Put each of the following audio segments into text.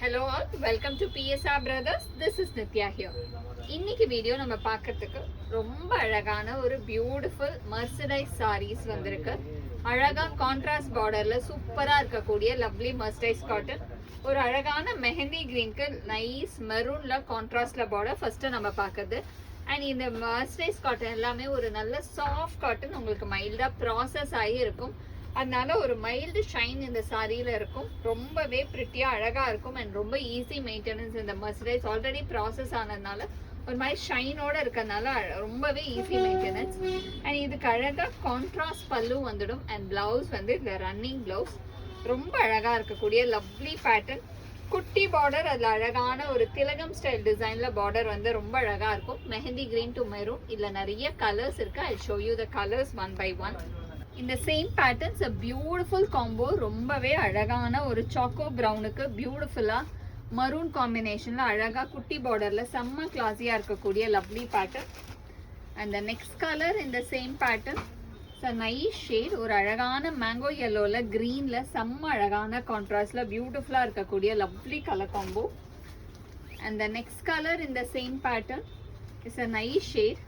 Hello all, welcome to PSR Brothers. This is Nitya here. இன்னைக்கு video நம்ம பார்க்கிறதுக்கு ரொம்ப அழகான ஒரு பியூட்டிஃபுல் மர்சரைஸ் சாரீஸ் வந்திருக்கு. அழகா கான்ட்ராஸ்ட் பார்டர்ல சூப்பரா இருக்கக்கூடிய லவ்லி மர்சரைஸ் காட்டன். ஒரு அழகான மெஹந்தி கிரீனுக்கு நைஸ் மெரூன்ல கான்ட்ராஸ்ட்ல பார்டர் ஃபர்ஸ்ட் நம்ம பார்க்குறது. அண்ட் இந்த மர்சரைஸ் காட்டன் எல்லாமே ஒரு நல்ல சாஃப்ட் காட்டன், உங்களுக்கு மைல்டா ப்ராசஸ் ஆகி இருக்கும். அதனால ஒரு மைல்டு ஷைன் இந்த சாரியில இருக்கும். ரொம்பவே பிரிட்டியா அழகா இருக்கும். அண்ட் ரொம்ப ஈஸி மெயின்டெனன்ஸ். இந்த மர்சரைஸ் ஆல்ரெடி ப்ராசஸ் ஆனதுனால ஒரு மாதிரி ஷைனோட இருக்கறனால ரொம்பவே ஈஸி மெயின்டெனன்ஸ். அண்ட் இதுக்கு அழகா கான்ட்ராஸ்ட் பல்லு வந்துடும். அண்ட் பிளவுஸ் வந்து இந்த ரன்னிங் பிளவுஸ் ரொம்ப அழகா இருக்கக்கூடிய லவ்லி பேட்டர்ன். குட்டி பார்டர், அதுல அழகான ஒரு திலகம் ஸ்டைல் டிசைன்ல பார்டர் வந்து ரொம்ப அழகா இருக்கும். Mehndi green to maroon. இதுல நிறைய கலர்ஸ் இருக்கு. I show you the colours one by one. இந்த same patterns a beautiful combo. ரொம்பவே அழகான ஒரு சாக்கோ ப்ரௌனுக்கு பியூட்டிஃபுல்லா மரூன் காம்பினேஷன்ல அழகா குட்டி பார்டர்ல செம்ம கிளாஸியா இருக்கக்கூடிய lovely pattern. And next colour இந்த சேம் பேட்டர்ன் நைஸ் ஷேட். ஒரு அழகான மேங்கோ yellowல கிரீன்ல செம்ம அழகான கான்ட்ராஸ்ட்ல பியூட்டிஃபுல்லா இருக்கக்கூடிய lovely colour combo. And next colour இந்த same pattern is a nice shade.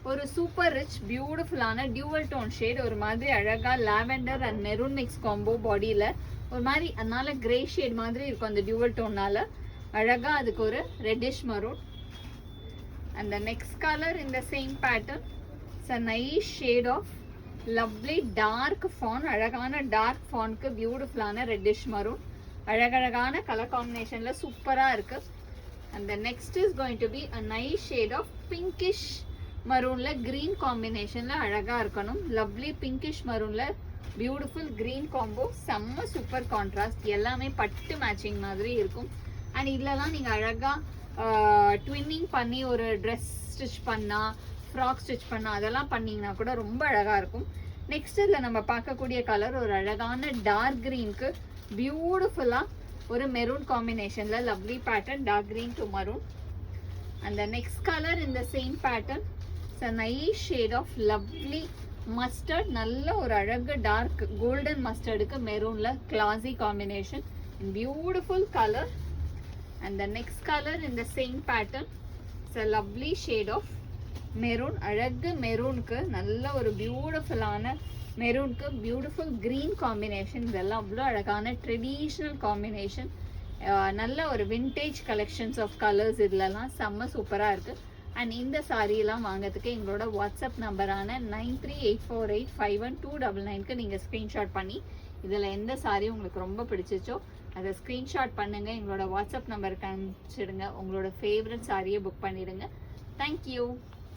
ஒரு சூப்பர் ரிச் பியூட்டிஃபுல்லான டியூவல் டோன் ஷேட். ஒரு மாதிரி அழகா lavender and maroon mix combo பாடியில ஒரு மாதிரி, அதனால கிரே ஷேட் மாதிரி இருக்கும் அந்த டியூவல் டோன்னால. அழகா அதுக்கு ஒரு reddish maroon. And next colour இந்த same pattern it's a nice shade of lovely dark fawn. அழகான டார்க் ஃபான்க்கு பியூட்டிஃபுல்லான ரெட்டிஷ் மரூன். அழகழகான கலர் காம்பினேஷன்ல சூப்பரா இருக்கு. And next is going to be a nice shade of pinkish மரூன்ல கிரீன் காம்பினேஷன்ல அழகா இருக்கணும். லவ்லி பிங்கிஷ் மரூன்ல பியூட்டிஃபுல் கிரீன் காம்போ. செம்ம சூப்பர் கான்ட்ராஸ்ட். எல்லாமே பட்டு மேட்சிங் மாதிரி இருக்கும். அண்ட் இதுலலாம் நீங்க அழகா ட்வின்னிங் பண்ணி ஒரு ட்ரெஸ் ஸ்டிச் பண்ணா, ஃப்ராக் ஸ்டிச் பண்ணா, அதெல்லாம் பண்ணீங்கன்னா கூட ரொம்ப அழகா இருக்கும். நெக்ஸ்ட் இதுல நம்ம பார்க்கக்கூடிய கலர் ஒரு அழகான டார்க் கிரீனுக்கு பியூட்டிஃபுல்லா ஒரு மெரூன் காம்பினேஷன்ல lovely pattern, dark green to maroon. And next colour இந்த same pattern a nice shade of lovely mustard. நல்ல ஒரு அழகு டார்க் கோல்டன் மஸ்டர்டுக்கு மெரூன்ல கிளாஸி காம்பினேஷன். Beautiful colour. And next colour இந்த same pattern it's a lovely shade of மெரூன். அழகு மெரூனுக்கு நல்ல ஒரு பியூட்டிஃபுல்லான மெரூனுக்கு பியூட்டிஃபுல் கிரீன் காம்பினேஷன். இதெல்லாம் அவ்வளோ அழகான ட்ரெடிஷ்னல் காம்பினேஷன். நல்ல ஒரு விண்டேஜ் கலெக்ஷன்ஸ் ஆஃப் கலர்ஸ் இதுலலாம் செம்ம சூப்பராக இருக்குது. அண்ட் இந்த சாரியெல்லாம் வாங்கிறதுக்கு எங்களோட வாட்ஸ்அப் நம்பரான 9384851299க்கு நீங்கள் ஸ்க்ரீன்ஷாட் பண்ணி இதில் எந்த சாரி உங்களுக்கு ரொம்ப பிடிச்சிச்சோ அதை ஸ்க்ரீன்ஷாட் பண்ணுங்கள். எங்களோட வாட்ஸ்அப் நம்பருக்கு அனுப்பிச்சிடுங்க. உங்களோட ஃபேவரட் சாரியை புக் பண்ணிடுங்க. தேங்க்யூ.